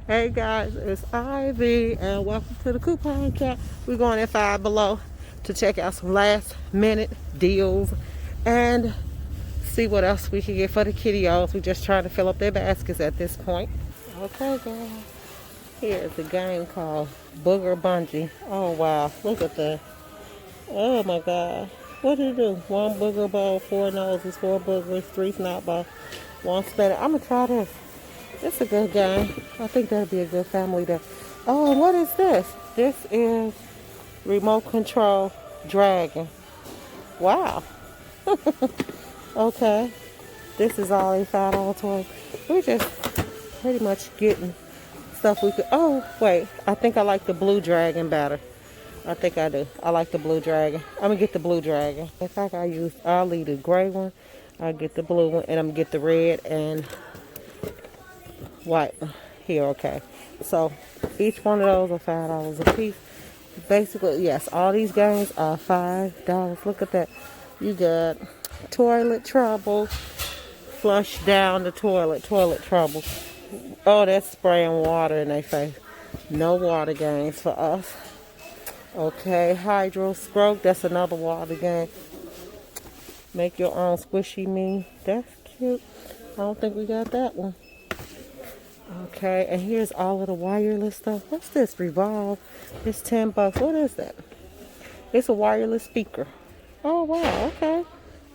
Hey guys, it's Ivy and welcome to the coupon cat. We're going at Five Below to check out some last minute deals and see what else we can get for the kiddios. We're just trying to fill up their baskets at this point. Okay guys, here's a game called Booger Bungee. Oh wow, look at that. Oh my god. What did it do? One booger ball, four noses, four boogers, three snot balls, one spanner. I'm gonna try this. It's a good game. I think that'd be a good family day. Oh, and what is this? This is remote control dragon. Wow. Okay. This is all a $5 toy. We're just pretty much getting stuff we could. Oh, wait. I think I like the blue dragon better. I think I do. I like the blue dragon. I'm gonna get the blue dragon. In fact, I'll leave the gray one. I'll get the blue one, and I'm gonna get the red and white here. Okay, so each one of those are $5 a piece. Basically, yes, all these games are $5. Look at that. You got toilet trouble, flush down the toilet trouble. Oh, that's spraying water in their face. No water games for us. Okay, hydro stroke, that's another water game. Make your own squishy me. That's cute. I don't think we got that one. Okay, and here's all of the wireless stuff. What's this? Revolve. It's $10. What is that? It's a wireless speaker. Oh wow, okay.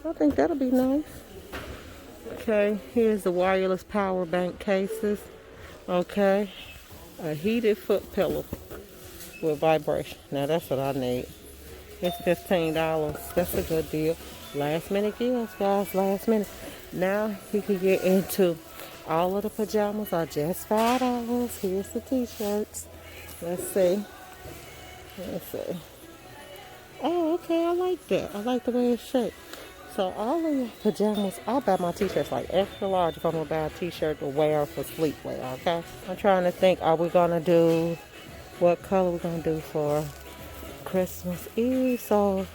I think that'll be nice. Okay, here's the wireless power bank cases. Okay. A heated foot pillow with vibration. Now that's what I need. It's $15. That's a good deal. Last minute deals, guys. Last minute. Now you can get into all of the pajamas are just $5. Here's the t-shirts. Let's see. Let's see. Oh, okay. I like that. I like the way it's shaped. So all of your pajamas, I'll buy my t-shirts like extra large if I'm going to buy a t-shirt to wear for sleepwear, okay? I'm trying to think, are we going to do, what color we're going to do for Christmas Eve? So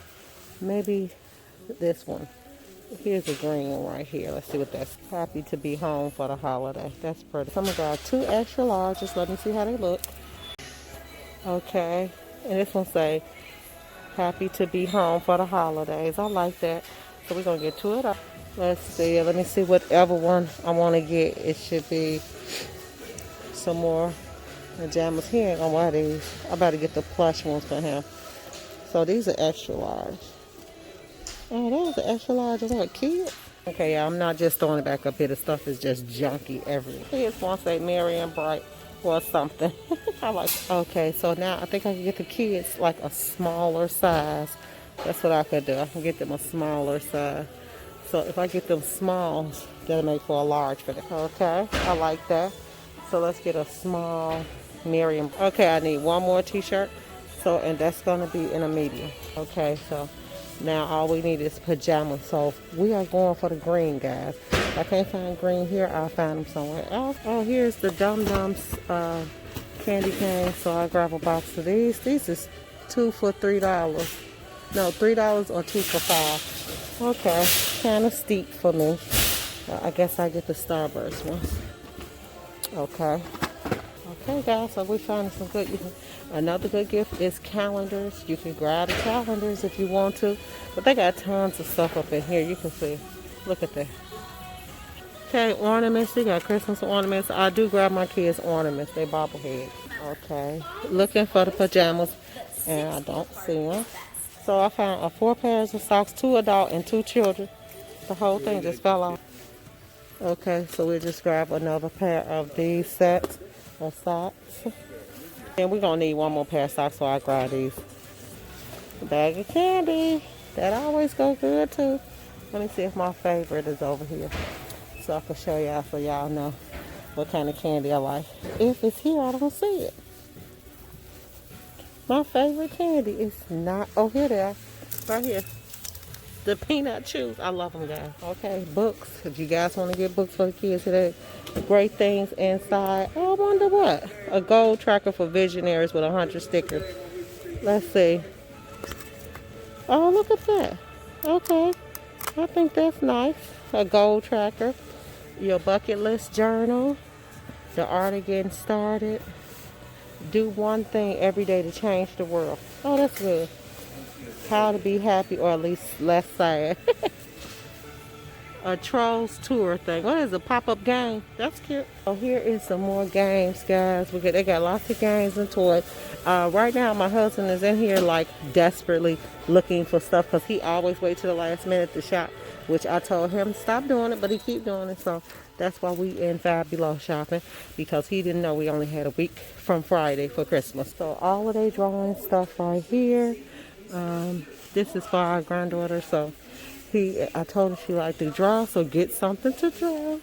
maybe this one. Here's a green one right here. Let's see what that's. Happy to be home for the holiday. That's pretty. So I'm going to grab two extra larges. Let me see how they look. Okay. And this one say, happy to be home for the holidays. I like that. So we're going to get two of them. Let's see. Let me see whatever one I want to get. It should be some more pajamas. He ain't going to wear these. I better get the plush ones for him. So these are extra large. Oh, those are extra large. What, kids? Okay, yeah, I'm not just throwing it back up here. The stuff is just junky everywhere. Here's one say Merry and Bright or something. I like it. Okay, so now I think I can get the kids like a smaller size. That's what I could do. I can get them a smaller size. So if I get them smalls, that'll make for a large for them. Okay, I like that. So let's get a small Merry and okay, I need one more t-shirt. So, and that's going to be in a medium. Okay, so now all we need is pajamas. So we are going for the green, guys. If I can't find green here, I'll find them somewhere else. Oh, here's the Dum Dums candy cane. So I'll grab a box of these. These is 2 for $3. No, $3 or 2 for $5. Okay, kind of steep for me. I guess I get the Starburst ones. Okay. Okay, guys, so we're finding some good. Another good gift is calendars. You can grab the calendars if you want to. But they got tons of stuff up in here. You can see. Look at that. Okay, ornaments. They got Christmas ornaments. I do grab my kids' ornaments. They bobblehead. Okay. Looking for the pajamas, and I don't see them. So I found 4 pairs of socks, 2 adult and 2 children. The whole thing just fell off. Okay, so we'll just grab another pair of these sets of socks. And we're going to need one more pair of socks, so I'll grab these. A bag of candy. That always goes good, too. Let me see if my favorite is over here. So I can show y'all so y'all know what kind of candy I like. If it's here, I don't see it. My favorite candy is not... Oh, here they are. Right here. The peanut chews. I love them, guys. Okay, books. If you guys want to get books for the kids today, great things inside. Oh, I wonder what. A gold tracker for visionaries with 100 stickers. Let's see. Oh, look at that. Okay. I think that's nice. A gold tracker. Your bucket list journal. The art of getting started. Do one thing every day to change the world. Oh, that's good. How to be happy or at least less sad. A Trolls tour thing. What is a pop-up game? That's cute. Oh, here is some more games, guys. They got lots of games and toys. Right now, my husband is in here like desperately looking for stuff because he always waits to the last minute to shop, which I told him to stop doing it, but he keep doing it. So that's why we in Five Below shopping, because he didn't know we only had a week from Friday for Christmas. So all of their drawing stuff right here. This is for our granddaughter, so I told her she liked to draw, so get something to draw.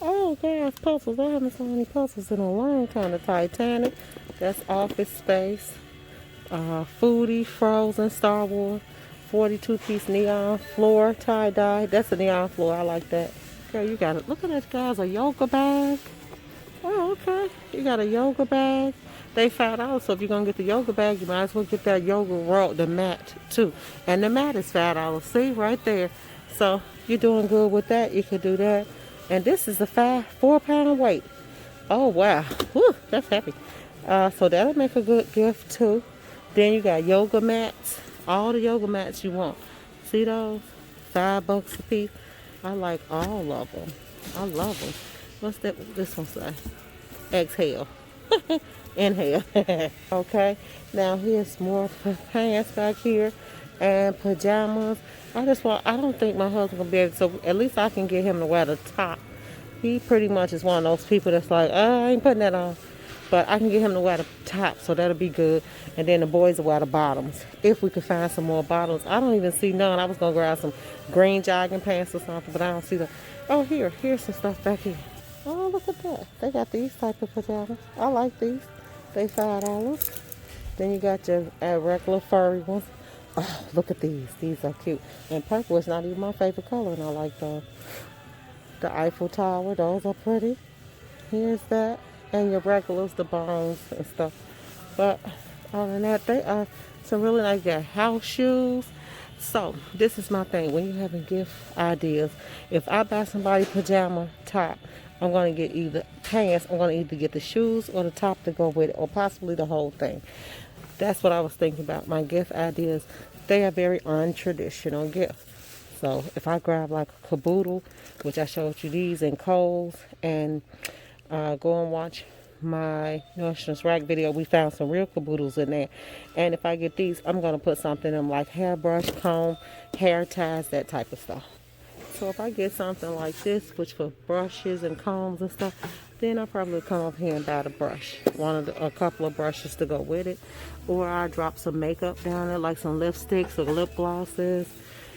Oh, guys, puzzles. I haven't seen any puzzles in a long time. The Titanic, that's Office Space. Foodie, Frozen, Star Wars. 42-piece neon floor, tie-dye. That's a neon floor. I like that. Girl, you got it. Look at that, guys. A yoga bag. Oh, okay. You got a yoga bag. They $5, so if you're going to get the yoga bag, you might as well get that yoga roll, the mat, too. And the mat is $5. See, right there. So, you're doing good with that. You could do that. And this is a 4-pound weight. Oh, wow. Whew, that's heavy. So, that'll make a good gift, too. Then you got yoga mats. All the yoga mats you want. See those? $5 a piece. I like all of them. I love them. What's that? This one say? Exhale. Inhale. Okay, now here's more pants back here and pajamas. I don't think my husband will be able to, so at least I can get him to wear the top. He pretty much is one of those people that's like, I ain't putting that on. But I can get him to wear the top, so that'll be good. And then the boys will wear the bottoms. If we could find some more bottoms. I don't even see none. I was going to grab some green jogging pants or something, but I don't see them. Oh, here's some stuff back here. Oh, look at that. They got these type of pajamas. I like these. They $5. Then you got your regular furry ones. Oh, look at these. These are cute. And purple is not even my favorite color, and I like those. The Eiffel Tower, those are pretty. Here's that. And your regulars, the bones and stuff. But other than that, they are some really nice house shoes. So this is my thing. When you're having gift ideas, if I buy somebody pajama top, I'm going to get either pants, I'm going to either get the shoes or the top to go with it, or possibly the whole thing. That's what I was thinking about. My gift ideas, they are very untraditional gifts. So if I grab like a caboodle, which I showed you these in Kohl's, and go and watch my Nordstrom's Rack video, we found some real caboodles in there. And if I get these, I'm going to put something in them like hairbrush, comb, hair ties, that type of stuff. So if I get something like this, which for brushes and combs and stuff, then I'll probably come up here and buy the brush. A couple of brushes to go with it. Or I'll drop some makeup down there, like some lipsticks or lip glosses.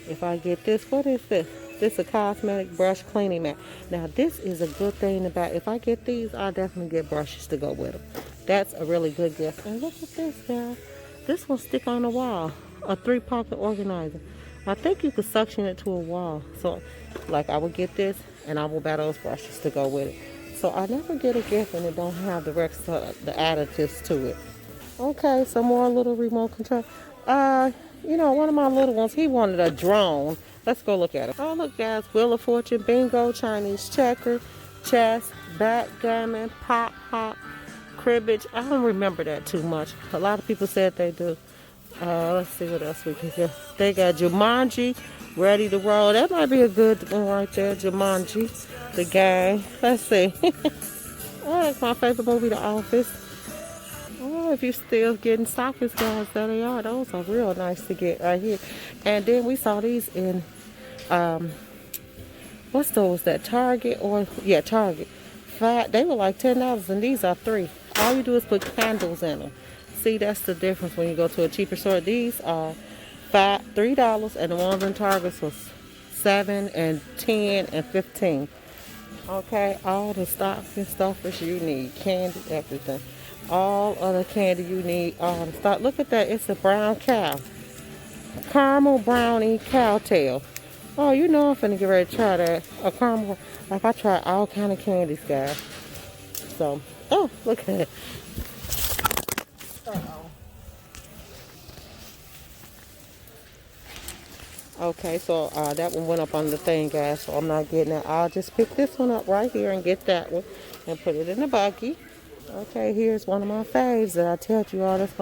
If I get this, what is this? This is a Cosmetic brush cleaning mat. Now this is a good thing about, if I get these, I'll definitely get brushes to go with them. That's a really good gift. And look at this, guys. This will stick on the wall. A 3-pocket organizer. I think you could suction it to a wall. So, like, I would get this, and I will buy those brushes to go with it. So I never get a gift and it don't have the additives to it. Okay, some more little remote control. You know, one of my little ones, he wanted a drone. Let's go look at it. Oh, look, guys. Wheel of Fortune, bingo, Chinese checker, chess, backgammon, pop, cribbage. I don't remember that too much. A lot of people said they do. Let's see what else we can get. They got Jumanji, ready to roll. That might be a good one right there. Jumanji, the gang. Let's see. Oh, that's my favorite movie, The Office. Oh, if you're still getting stockings, guys, there they are. Those are real nice to get right here. And then we saw these in, what store was that? Target Target. They were like $10, and these are $3. All you do is put candles in them. See, that's the difference when you go to a cheaper store. These are $3, and the ones in Target was $7 and $10 and $15. Okay, all the stocking stuffers you need, candy, everything. All of the candy you need, all the stuff. Look at that, it's a brown cow. Caramel brownie cow tail. Oh, you know I'm finna get ready to try that. A caramel, like I try all kind of candies, guys. So, oh, look at it. Okay, so that one went up on the thing, guys, so I'm not getting it. I'll just pick this one up right here and get that one. and put it in the buggy. Okay, here's one of my faves that I tell you all this.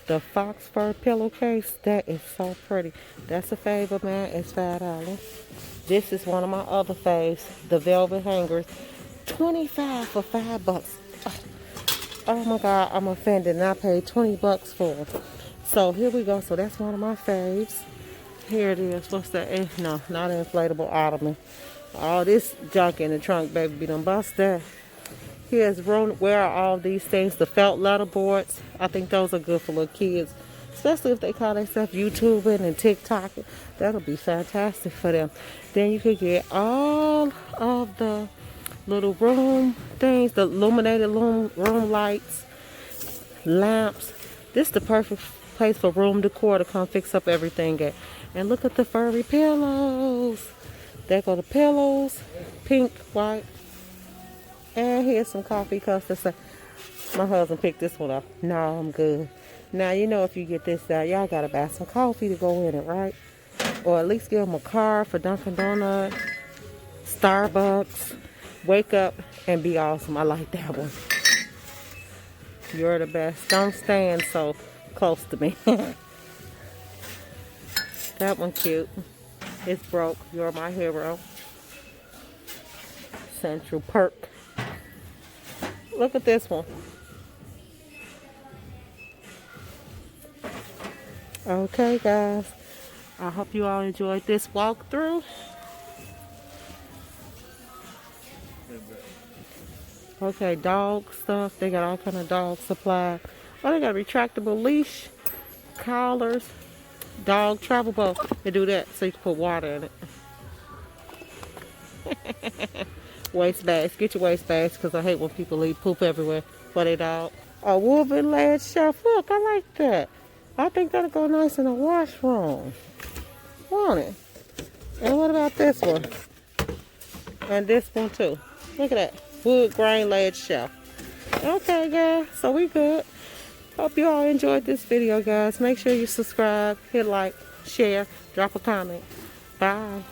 The Fox Fur Pillowcase. That is so pretty. That's a fave of mine. It's $5. This is one of my other faves. The velvet hangers. 25 for $5. Oh my God, I'm offended. And I paid 20 bucks for it. So here we go. So that's one of my faves. Here it is. What's that? No, not an inflatable ottoman. All this junk in the trunk, baby, be done bust that. Here's room. Where are all these things? The felt letter boards. I think those are good for little kids, especially if they call themselves YouTubing and TikToking. That'll be fantastic for them. Then you could get all of the little room things, the illuminated room lights, lamps. This is the perfect place for room decor to come fix up everything at. And look at the furry pillows. There go the pillows, pink, white. And here's some coffee cups. My husband picked this one up. No, I'm good. Now, you know, if you get this out, y'all got to buy some coffee to go in it, right? Or at least give them a card for Dunkin' Donuts, Starbucks. Wake up and be awesome. I like that one. You're the best. Don't stand so close to me. That one cute. It's broke. You're my hero. Central Perk. Look at this one. Okay, guys. I hope you all enjoyed this walkthrough. Okay, dog stuff. They got all kind of dog supply. Oh, they got retractable leash, collars, dog travel boat. They do that so you can put water in it. Waste bags. Get your waste bags because I hate when people leave poop everywhere for their dog. A woven ledge shelf. Look, I like that. I think that'll go nice in a washroom. Want it? And what about this one? And this one too. Look at that. Wood grain ledge shelf. Okay, guys. So we good. Hope you all enjoyed this video, guys. Make sure you subscribe, hit like, share, drop a comment. Bye.